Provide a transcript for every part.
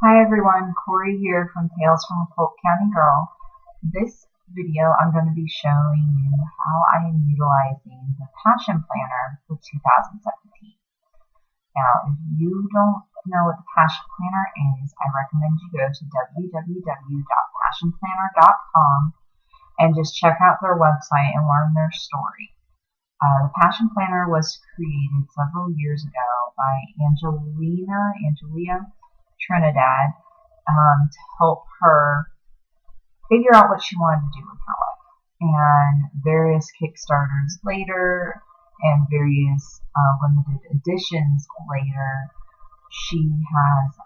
Hi everyone, Corey here from Tales from a Polk County Girl. This video I'm going to be showing you how I am utilizing the Passion Planner for 2017. Now, if you don't know what the Passion Planner is, I recommend you go to www.passionplanner.com and just check out their website and learn their story. The Passion Planner was created several years ago by Angelia Trinidad to help her figure out what she wanted to do with her life. And various Kickstarters later and various limited editions later, she has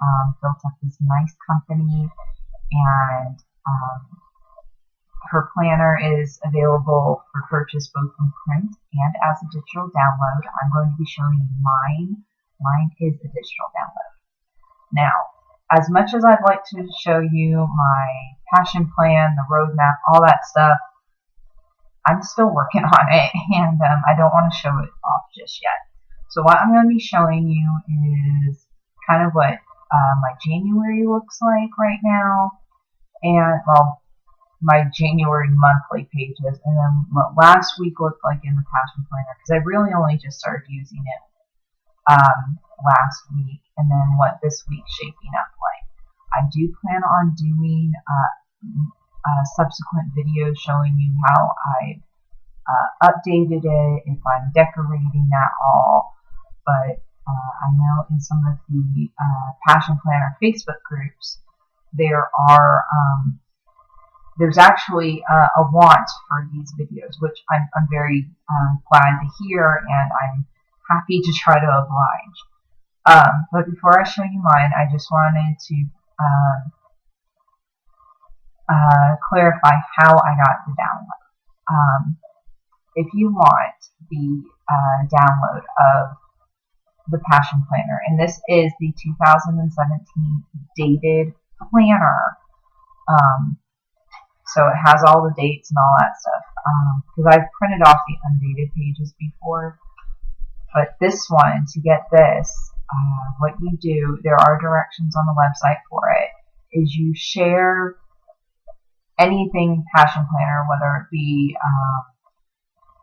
built up this nice company, and her planner is available for purchase both in print and as a digital download. I'm going to be showing you mine. Mine is a digital download. Now, as much as I'd like to show you my passion plan, the roadmap, all that stuff, I'm still working on it, and I don't want to show it off just yet. So what I'm going to be showing you is kind of what my January looks like right now, and, well, my January monthly pages, and then what last week looked like in the Passion Planner, because I really only just started using it last week, and then what this week's shaping up like. I do plan on doing subsequent videos showing you how I've updated it, if I'm decorating that all, but I know in some of the Passion Planner Facebook groups there's actually a want for these videos, which I'm very glad to hear, and I'm happy to try to oblige. But before I show you mine, I just wanted to clarify how I got the download. If you want the download of the Passion Planner, and this is the 2017 dated planner, so it has all the dates and all that stuff, because I've printed off the undated pages before. But this one, to get this, what you do, there are directions on the website for it, is you share anything Passion Planner, whether it be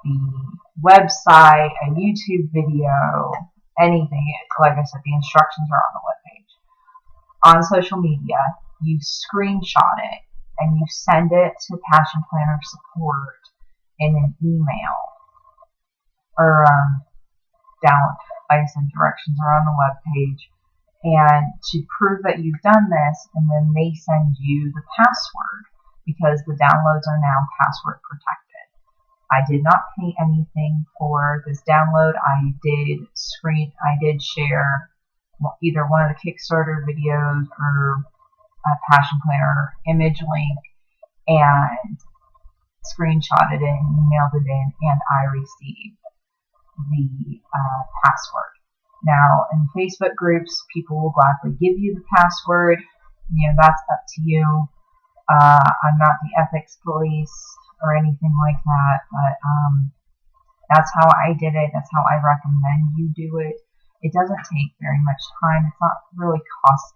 the website, a YouTube video, anything. Like I said, the instructions are on the webpage. On social media, you screenshot it and you send it to Passion Planner support in an email, or down, like I said, directions are on the webpage, and to prove that you've done this, and then they send you the password, because the downloads are now password protected. I did not pay anything for this download. I did share either one of the Kickstarter videos or a Passion Planner image link, and screenshotted it and emailed it in, and I received the password. Now, in Facebook groups, people will gladly give you the password. You know, that's up to you. I'm not the ethics police or anything like that, but that's how I did it. That's how I recommend you do it. It doesn't take very much time. It's not really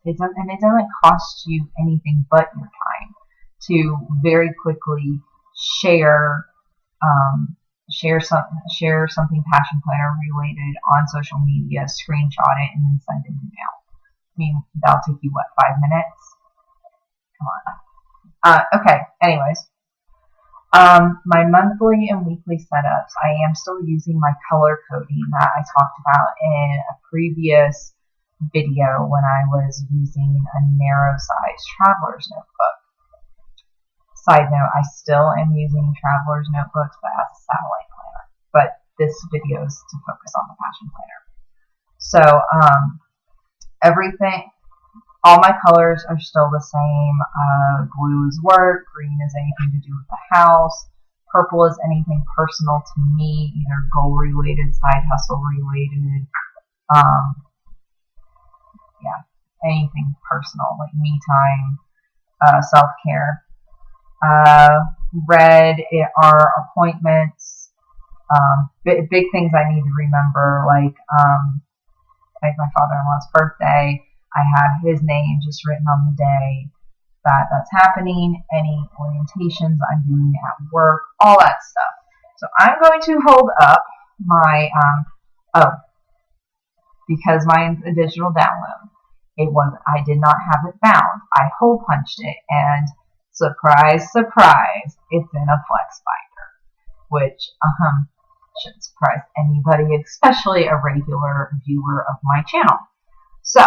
it doesn't cost you anything but your time to very quickly share something Passion Planner related on social media, screenshot it, and then send an email. I mean, that'll take you, what, 5 minutes? Come on. Okay, anyways. My monthly and weekly setups, I am still using my color coding that I talked about in a previous video when I was using a narrow size traveler's notebook. Side note, I still am using traveler's notebooks, but as a satellite planner. But this video is to focus on the Passion Planner. So, everything, all my colors are still the same. Blue is work, green is anything to do with the house, purple is anything personal to me, either goal related, side hustle related, yeah, anything personal, like me time, self-care. Red are appointments, big things I need to remember, like my father-in-law's birthday. I have his name just written on the day that that's happening, any orientations I'm doing at work, all that stuff. So I'm going to hold up my, because mine's a digital download. I did not have it bound. I hole punched it, and surprise, surprise, it's in a flex binder, which, shouldn't surprise anybody, especially a regular viewer of my channel. So,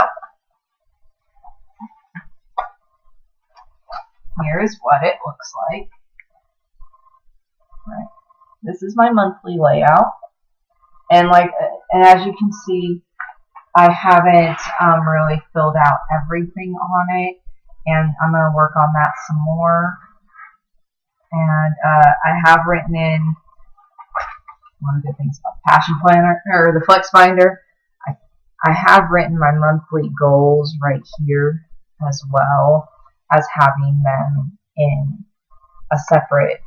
here's what it looks like. Right. This is my monthly layout, and as you can see, I haven't really filled out everything on it, and I'm going to work on that some more. And I have written in one of the good things about the Passion Planner or the Flex Binder. I have written my monthly goals right here as well as having them in a separate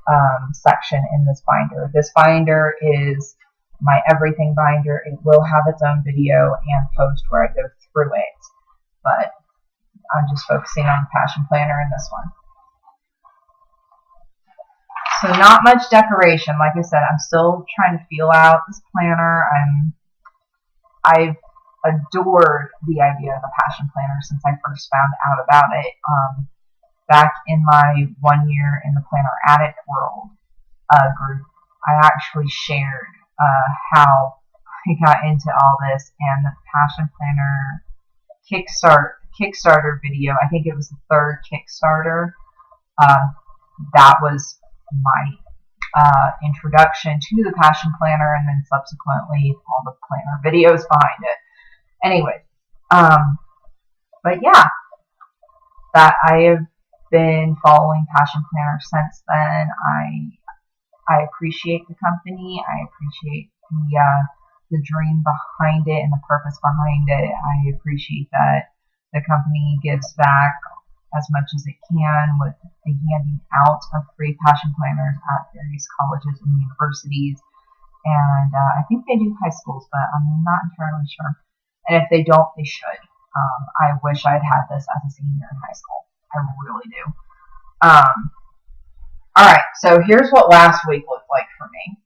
section in this binder. This binder is my everything binder. It will have its own video and post where I go through it, but I'm just focusing on the Passion Planner in this one. So not much decoration. Like I said, I'm still trying to feel out this planner. I've adored the idea of the Passion Planner since I first found out about it. Back in my 1 year in the Planner Addict world group, I actually shared how I got into all this, and the Passion Planner Kickstarter video, I think it was the third Kickstarter, that was my introduction to the Passion Planner, and then subsequently all the planner videos behind it. Anyway, but yeah, that I have been following Passion Planner since then. I appreciate the company. I appreciate the dream behind it and the purpose behind it. I appreciate that the company gives back as much as it can with the handing out of free Passion Planners at various colleges and universities. And I think they do high schools, but I'm not entirely sure. And if they don't, they should. I wish I'd had this as a senior in high school. I really do. Alright, so here's what last week looked like for me.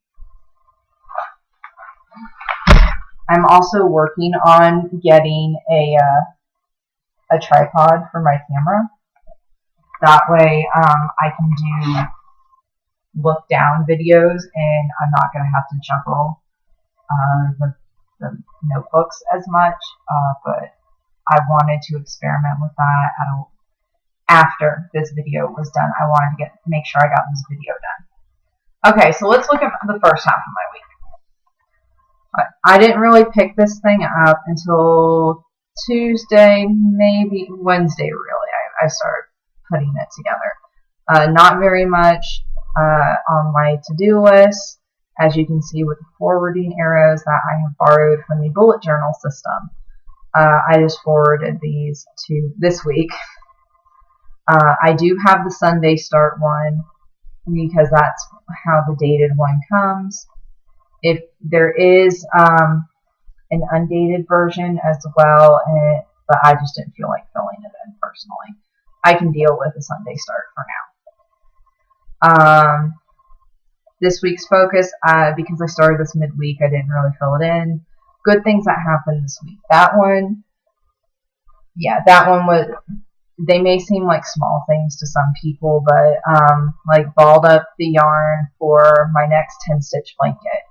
I'm also working on getting a tripod for my camera. That way I can do look down videos, and I'm not going to have to juggle the notebooks as much, but I wanted to experiment with that after this video was done. I wanted to make sure I got this video done. Okay, so let's look at the first half of my week. I didn't really pick this thing up until Tuesday, maybe Wednesday, really. I started putting it together. Not very much on my to-do list, as you can see with the forwarding arrows that I have borrowed from the bullet journal system. I just forwarded these to this week. I do have the Sunday start one because that's how the dated one comes. If there is an undated version as well, but I just didn't feel like filling it in personally. I can deal with a Sunday start for now. This week's focus, because I started this midweek, I didn't really fill it in. Good things that happened this week. That one was, they may seem like small things to some people, but like balled up the yarn for my next 10-stitch blanket.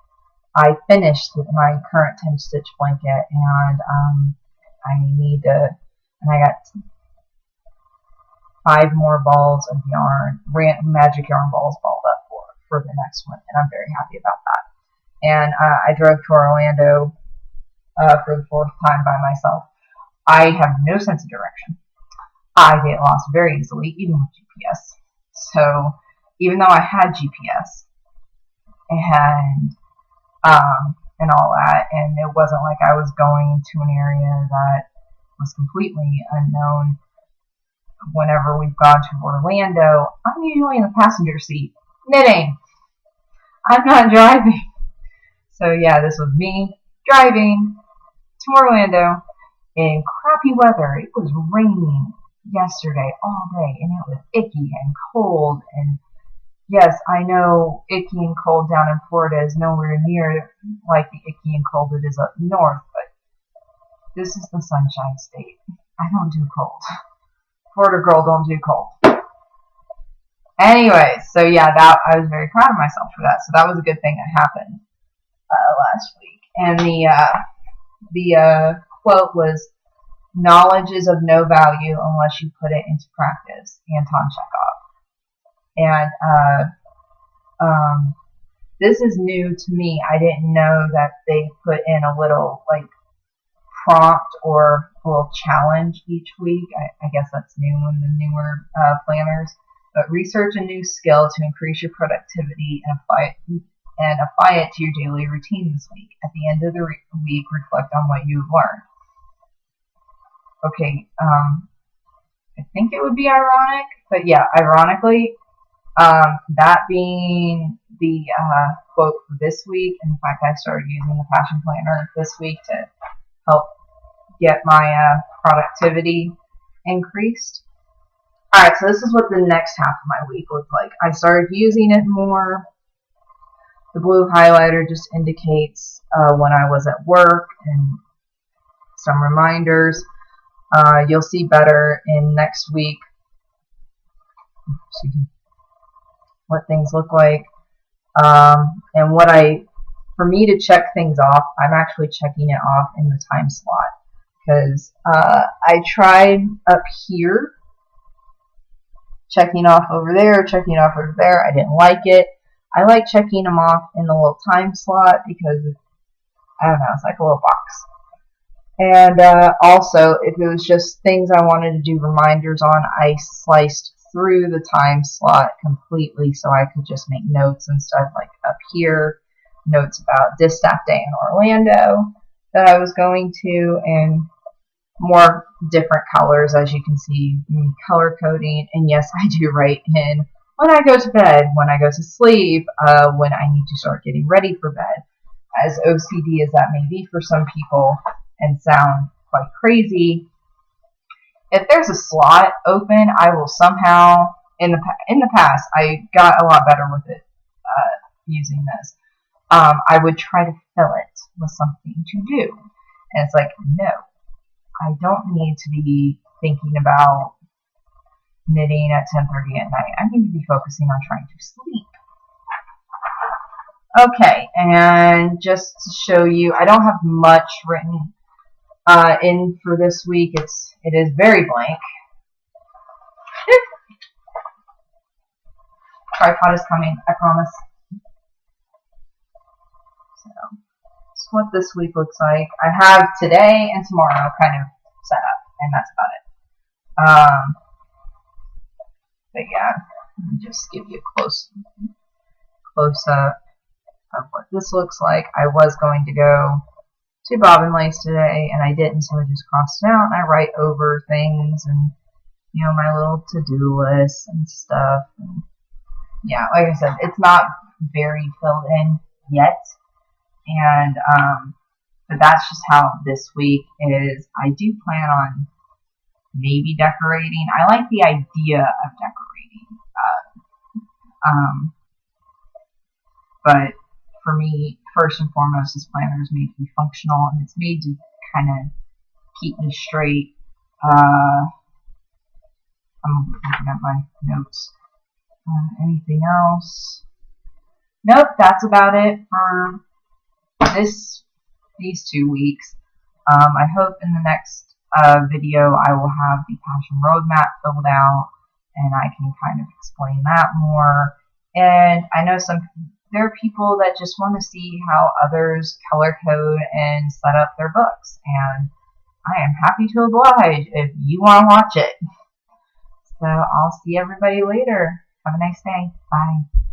I finished my current 10-stitch blanket, and I got 5 more balls of yarn, magic yarn balls balled up for the next one, and I'm very happy about that. And I drove to Orlando for the 4th time by myself. I have no sense of direction. I get lost very easily, even with GPS. So, even though I had GPS and all that, and it wasn't like I was going to an area that was completely unknown. Whenever we've gone to Orlando, I'm usually in the passenger seat, knitting. I'm not driving. So yeah, this was me driving to Orlando in crappy weather. It was raining yesterday all day, and it was icky and cold. And yes, I know icky and cold down in Florida is nowhere near like the icky and cold it is up north, but this is the Sunshine State. I don't do cold. Florida girl don't do cold. Anyway, so yeah, that I was very proud of myself for that. So that was a good thing that happened last week. And the quote was, "Knowledge is of no value unless you put it into practice." Anton Chekhov. And this is new to me. I didn't know that they put in a little like prompt or a little challenge each week. I guess that's new in the newer planners. But research a new skill to increase your productivity and apply it to your daily routine this week. At the end of the week, reflect on what you've learned. Okay, I think it would be ironic, but yeah, ironically, that being the quote for this week. In fact, I started using the Passion Planner this week to help get my productivity increased. Alright, so this is what the next half of my week looked like. I started using it more. The blue highlighter just indicates when I was at work and some reminders. You'll see better in next week what things look like. And for me to check things off, I'm actually checking it off in the time slot. Because I tried up here, checking off over there, checking off over there. I didn't like it. I like checking them off in the little time slot because, I don't know, it's like a little box. And also, if it was just things I wanted to do reminders on, I sliced through the time slot completely so I could just make notes and stuff, like up here, notes about Distaff Day in Orlando that I was going to, and more different colors, as you can see, color coding. And yes, I do write in when I go to bed, when I go to sleep, when I need to start getting ready for bed. As OCD as that may be for some people and sound quite crazy, if there's a slot open, I will somehow, in the past, I got a lot better with it using this. I would try to fill it with something to do. And it's like, no, I don't need to be thinking about knitting at 10:30 at night. I need to be focusing on trying to sleep. Okay, and just to show you, I don't have much written in for this week. It is very blank. Tripod is coming, I promise. So, that's what this week looks like. I have today and tomorrow kind of set up, and that's about it. But yeah, let me just give you a close up of what this looks like. I was going to go to Bobbin Lace today, and I didn't, so I just crossed it out, and I write over things and, you know, my little to-do list and stuff. And yeah, like I said, it's not very filled in yet, and but that's just how this week is. I do plan on maybe decorating. I like the idea of decorating, but for me, first and foremost, this planner is made to be functional, and it's made to kind of keep me straight. I'm looking at my notes. Anything else? Nope, that's about it for these 2 weeks. I hope in the next video I will have the Passion Roadmap filled out, and I can kind of explain that more. And I know there are people that just want to see how others color code and set up their books, and I am happy to oblige if you want to watch it. So I'll see everybody later. Have a nice day. Bye.